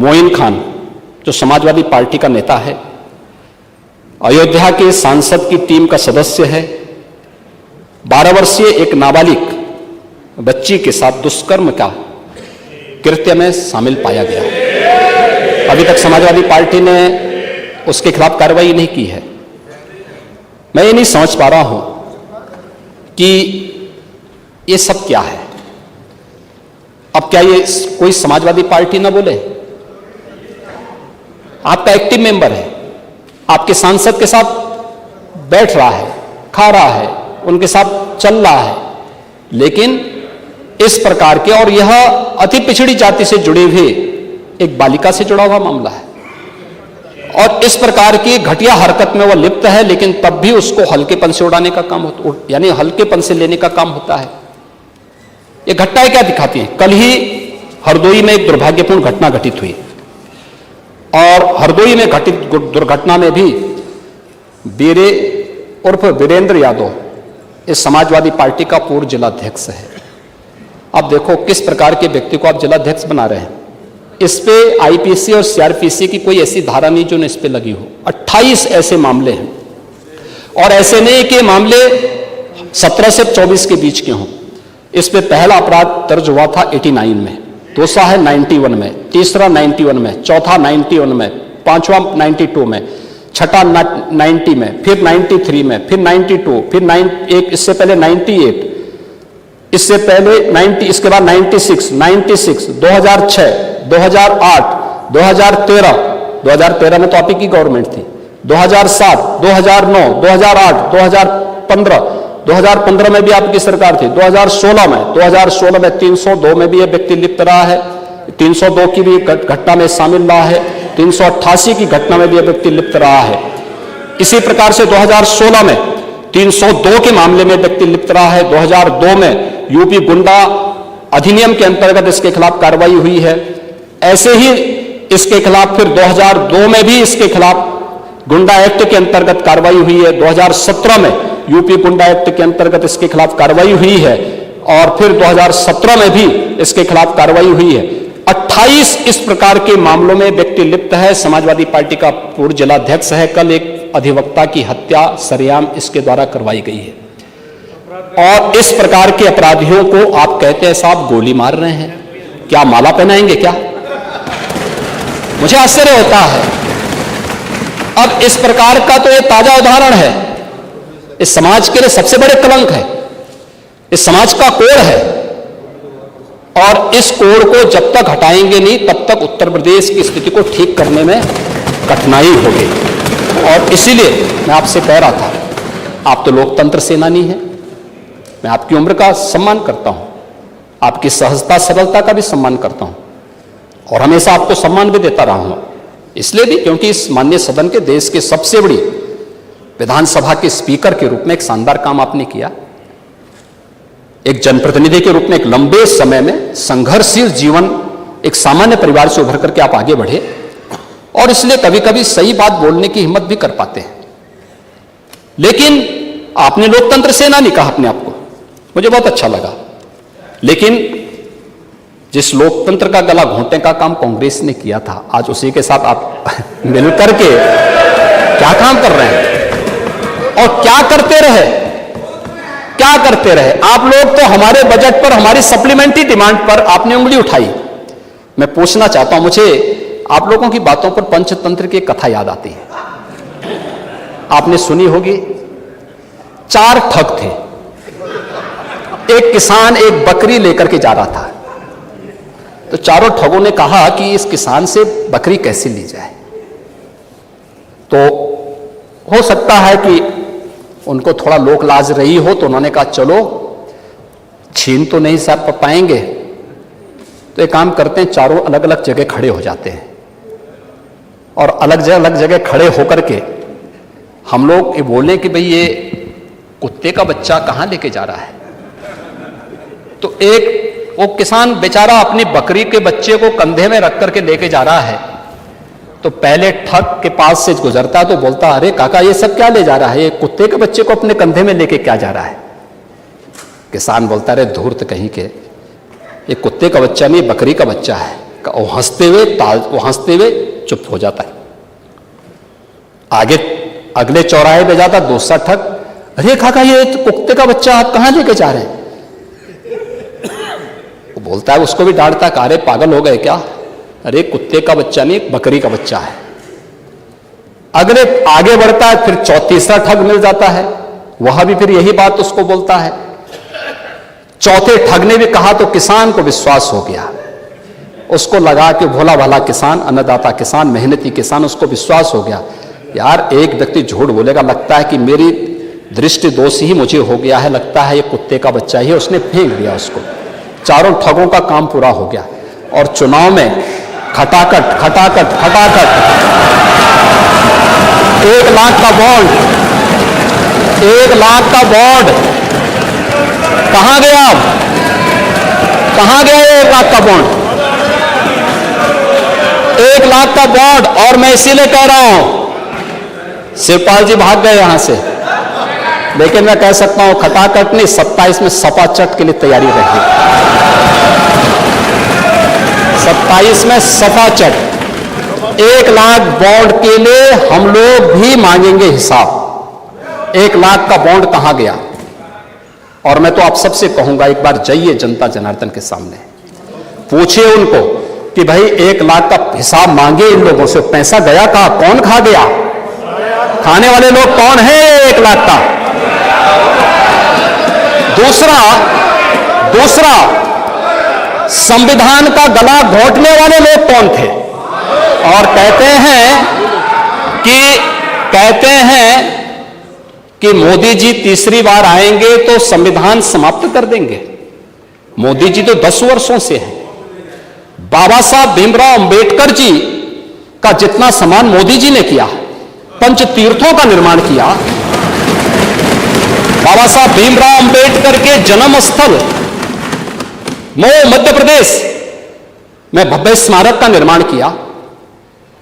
मोइन खान जो समाजवादी पार्टी का नेता है, अयोध्या के सांसद की टीम का सदस्य है, 12 वर्षीय एक नाबालिग बच्ची के साथ दुष्कर्म का कृत्य में शामिल पाया गया। अभी तक समाजवादी पार्टी ने उसके खिलाफ कार्रवाई नहीं की है। मैं ये नहीं समझ पा रहा हूं कि ये सब क्या है। अब क्या ये कोई समाजवादी पार्टी ना बोले? आपका एक्टिव मेंबर है, आपके सांसद के साथ बैठ रहा है, खा रहा है, उनके साथ चल रहा है, लेकिन इस प्रकार के, और यह अति पिछड़ी जाति से जुड़े हुए एक बालिका से जुड़ा हुआ मामला है, और इस प्रकार की घटिया हरकत में वह लिप्त है, लेकिन तब भी उसको हल्केपन से उड़ाने का काम होता, यानी हल्केपन से लेने का काम होता है। ये घटनाएं क्या दिखाती हैं? कल ही हरदोई में एक दुर्भाग्यपूर्ण घटना घटित हुई, और हरदोई में घटित दुर्घटना में भी बीरे उर्फ वीरेंद्र यादव इस समाजवादी पार्टी का पूर्व जिलाध्यक्ष है। अब देखो किस प्रकार के व्यक्ति को आप जिलाध्यक्ष बना रहे हैं। इस पे आईपीसी और सीआरपीसी की कोई ऐसी धारा नहीं जो इस पे लगी हो। 28 ऐसे मामले हैं, और ऐसे नहीं कि मामले 17 से 24 के बीच के हों। इस पे पहला अपराध दर्ज हुआ था 89 में, दूसरा है 91 में, तीसरा 91 में, चौथा 91 में, पांचवा 92 में, छठा 90 में, फिर 93 में, फिर 92, फिर इससे पहले 98, इससे पहले 90, इसके बाद 96, 2006, 2008, 2013 में तो आप ही की गवर्नमेंट थी, 2007, 2009, 2008, 2015 में भी आपकी सरकार थी, 2016 में 302 में भी यह व्यक्ति लिप्त रहा है, 302 की भी घटना में शामिल रहा है, 388 की घटना में भी यह व्यक्ति लिप्त रहा है। इसी प्रकार से 2016 में 302 के मामले में व्यक्ति लिप्त रहा है। 2002 में यूपी गुंडा अधिनियम के अंतर्गत इसके खिलाफ कार्रवाई हुई है। ऐसे ही इसके खिलाफ फिर 2002 में भी इसके खिलाफ गुंडा एक्ट के अंतर्गत कार्रवाई हुई है। 2017 में यूपी गुंडा एक्ट के अंतर्गत इसके खिलाफ कार्रवाई हुई है, और फिर 2017 में भी इसके खिलाफ कार्रवाई हुई है। 28 इस प्रकार के मामलों में व्यक्ति लिप्त है। समाजवादी पार्टी का पूर्व जिलाध्यक्ष है। कल एक अधिवक्ता की हत्या सरेआम इसके द्वारा करवाई गई है, और इस प्रकार के अपराधियों को आप कहते हैं साहब गोली मार रहे हैं, क्या माला पहनाएंगे क्या? मुझे आश्चर्य होता है। अब इस प्रकार का तो एक ताजा उदाहरण है, इस समाज के लिए सबसे बड़े कलंक है, इस समाज का कोड़ है, और इस कोड़ को जब तक हटाएंगे नहीं तब तक उत्तर प्रदेश की स्थिति को ठीक करने में कठिनाई होगी। और इसीलिए मैं आपसे कह रहा था, आप तो लोकतंत्र सेनानी हैं, मैं आपकी उम्र का सम्मान करता हूं, आपकी सहजता सरलता का भी सम्मान करता हूं, और हमेशा आपको सम्मान भी देता रहा हूं। इसलिए भी क्योंकि इस माननीय सदन के देश के सबसे बड़ी विधानसभा के स्पीकर के रूप में एक शानदार काम आपने किया। एक जनप्रतिनिधि के रूप में एक लंबे समय में संघर्षशील जीवन, एक सामान्य परिवार से उभर करके आप आगे बढ़े, और इसलिए कभी कभी सही बात बोलने की हिम्मत भी कर पाते हैं। लेकिन आपने लोकतंत्र सेनानी कहा अपने आप को, मुझे बहुत अच्छा लगा। लेकिन जिस लोकतंत्र का गला घोंटने का काम कांग्रेस ने किया था, आज उसी के साथ आप मिलकर के क्या काम कर रहे हैं, और क्या करते रहे आप लोग? तो हमारे बजट पर, हमारी सप्लीमेंट्री डिमांड पर आपने उंगली उठाई। मैं पूछना चाहता हूं, मुझे आप लोगों की बातों पर पंचतंत्र की कथा याद आती है। आपने सुनी होगी, 4 ठग थे। एक किसान एक बकरी लेकर के जा रहा था, तो चारों ठगों ने कहा कि इस किसान से बकरी कैसे ली जाए। तो हो सकता है कि उनको थोड़ा लोक लाज रही हो, तो उन्होंने कहा चलो छीन तो नहीं सब पाएंगे, तो एक काम करते हैं, चारों अलग अलग जगह खड़े हो जाते हैं, और अलग जगह खड़े होकर के हम लोग ये बोलें कि भाई ये कुत्ते का बच्चा कहां लेके जा रहा है। तो एक वो किसान बेचारा अपनी बकरी के बच्चे को कंधे में रख करके लेके जा रहा है, तो पहले ठग के पास से गुजरता है तो बोलता, अरे काका ये सब क्या ले जा रहा है, ये कुत्ते के बच्चे को अपने कंधे में लेके क्या जा रहा है। किसान बोलता, अरे धूर्त कहीं के, ये कुत्ते का बच्चा नहीं बकरी का बच्चा है, वो हंसते हुए चुप हो जाता है। आगे अगले चौराहे पे जाता, दूसरा ठग, अरे काका ये तो कुत्ते का बच्चा आप कहां लेके जा रहे हैं? वो बोलता है, उसको भी डांटता है, अरे पागल हो गए क्या? अरे कुत्ते का बच्चा नहीं, बकरी का बच्चा है। अगले आगे बढ़ता है, फिर तीसरा ठग मिल जाता है, वह भी फिर यही बात उसको बोलता है। चौथे ठग ने भी कहा तो किसान को विश्वास हो गया, उसको लगा कि भोला भाला किसान, अन्नदाता किसान, मेहनती किसान, उसको विश्वास हो गया यार एक व्यक्ति झूठ बोलेगा, लगता है कि मेरी दृष्टि दोष ही मुझे हो गया है, लगता है ये कुत्ते का बच्चा ही है, उसने फेंक दिया उसको। चारों ठगों का काम पूरा हो गया और चुनाव में खटाखट खटाखट खटाखट 1 लाख का बॉन्ड, 1 लाख का बॉन्ड कहां गया? अब कहां गया 1 लाख का बॉन्ड? 1 लाख का बॉन्ड। और मैं इसीलिए कह रहा हूं, शिवपाल जी भाग गए यहां से, लेकिन मैं कह सकता हूं खटाखट नहीं, 27 में सपाचट के लिए तैयारी रही। 27 में सपाचट 1 लाख बॉन्ड के लिए हम लोग भी मांगेंगे हिसाब। 1 लाख का बॉन्ड कहां गया? और मैं तो आप सबसे कहूंगा, एक बार जाइए जनता जनार्दन के सामने, पूछिए उनको कि भाई 1 लाख का हिसाब मांगे इन लोगों से, पैसा गया कहां? कौन खा गया? खाने वाले लोग कौन है 1 लाख का? दूसरा संविधान का गला घोंटने वाले लोग कौन थे? और कहते हैं कि मोदी जी तीसरी बार आएंगे तो संविधान समाप्त कर देंगे। मोदी जी तो 10 वर्षों से हैं। बाबा साहब भीमराव अंबेडकर जी का जितना सम्मान मोदी जी ने किया, पंच तीर्थों का निर्माण किया, बाबा साहब भीमराव अंबेडकर के जन्म स्थल मऊ मध्य प्रदेश में भव्य स्मारक का निर्माण किया।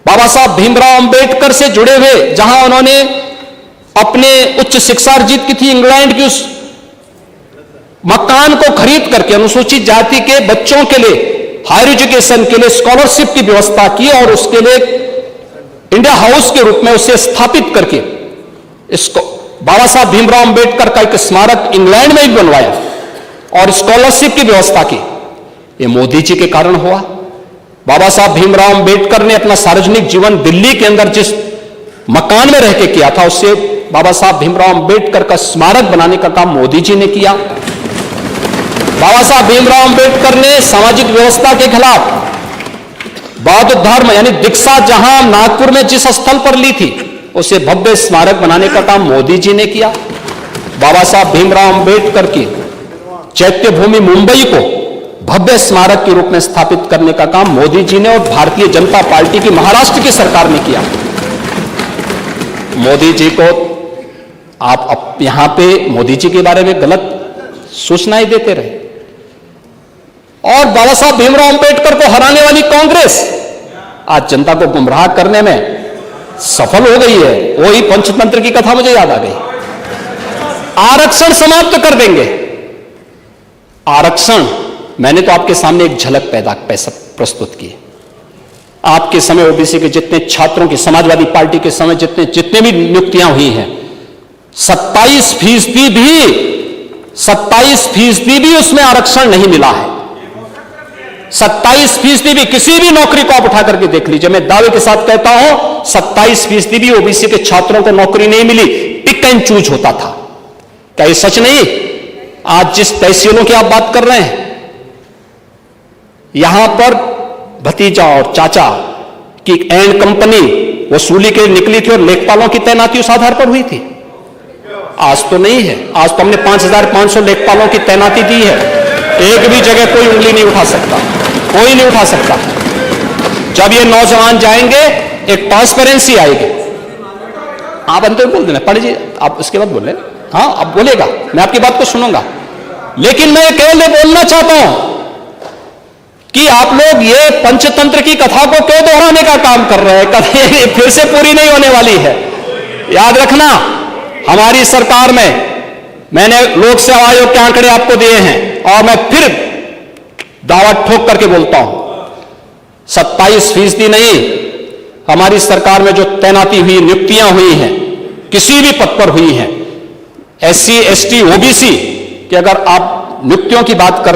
बाबा साहब भीमराव अंबेडकर से जुड़े हुए, जहां उन्होंने अपने उच्च शिक्षा अर्जित की थी, इंग्लैंड की, उस मकान को खरीद करके अनुसूचित जाति के बच्चों के लिए हायर एजुकेशन के लिए स्कॉलरशिप की व्यवस्था की और उसके लिए इंडिया हाउस के रूप में उसे स्थापित करके इसको बाबा साहब भीमराव अंबेडकर का एक स्मारक इंग्लैंड में भी बनवाया और स्कॉलरशिप की व्यवस्था की। ये मोदी जी के कारण हुआ। बाबा साहब भीमराव अंबेडकर ने अपना सार्वजनिक जीवन दिल्ली के अंदर जिस मकान में रह के किया था, उससे बाबा साहब भीमराव अंबेडकर का स्मारक बनाने का काम मोदी जी ने किया। बाबा साहब भीमराव अंबेडकर ने सामाजिक व्यवस्था के खिलाफ बौद्ध धर्म यानी दीक्षा जहां नागपुर में जिस स्थल पर ली थी, उसे भव्य स्मारक बनाने का काम मोदी जी ने किया। बाबा साहब भीमराव अंबेडकर की चैत्य भूमि मुंबई को भव्य स्मारक के रूप में स्थापित करने का काम मोदी जी ने और भारतीय जनता पार्टी की महाराष्ट्र की सरकार ने किया। मोदी जी को आप यहां पे मोदी जी के बारे में गलत सूचनाएं देते रहे और बाबा साहब भीमराव अंबेडकर को हराने वाली कांग्रेस आज जनता को गुमराह करने में सफल हो गई है। वही पंचतंत्र की कथा मुझे याद आ गई। आरक्षण समाप्त कर देंगे। आरक्षण, मैंने तो आपके सामने एक झलक प्रस्तुत की। आपके समय ओबीसी के जितने छात्रों की, समाजवादी पार्टी के समय जितने भी नियुक्तियां हुई हैं, 27% भी उसमें आरक्षण नहीं मिला है। 27% भी, किसी भी नौकरी को आप उठा करके देख लीजिए, मैं दावे के साथ कहता हूं 27% भी ओबीसी के छात्रों को नौकरी नहीं मिली। पिक एंड चूज होता था। क्या ये सच नहीं? आज जिस तहसीलों की आप बात कर रहे हैं, यहां पर भतीजा और चाचा की एंड कंपनी वसूली के निकली थी और लेखपालों की तैनाती उस आधार पर हुई थी। आज तो नहीं है। आज तो हमने 5500 लेखपालों की तैनाती दी है। एक भी जगह कोई उंगली नहीं उठा सकता, कोई नहीं उठा सकता। जब ये नौजवान जाएंगे, एक ट्रांसपेरेंसी आएगी। आप अंत में बोल देना, पढ़िए, आप उसके बाद बोल लें। हाँ, अब बोलेगा, मैं आपकी बात को सुनूंगा। लेकिन मैं केवल बोलना चाहता हूं कि आप लोग ये पंचतंत्र की कथा को क्यों दोहराने का काम कर रहे हैं? कभी फिर से पूरी नहीं होने वाली है। याद रखना, हमारी सरकार में मैंने लोक सेवा आयोग के आंकड़े आपको दिए हैं और मैं फिर दावा ठोक करके बोलता हूं, 27% नहीं, हमारी सरकार में जो तैनाती हुई, नियुक्तियां हुई हैं, किसी भी पद पर हुई हैं, SC, ST, OBC कि अगर आप नियुक्तियों की बात करते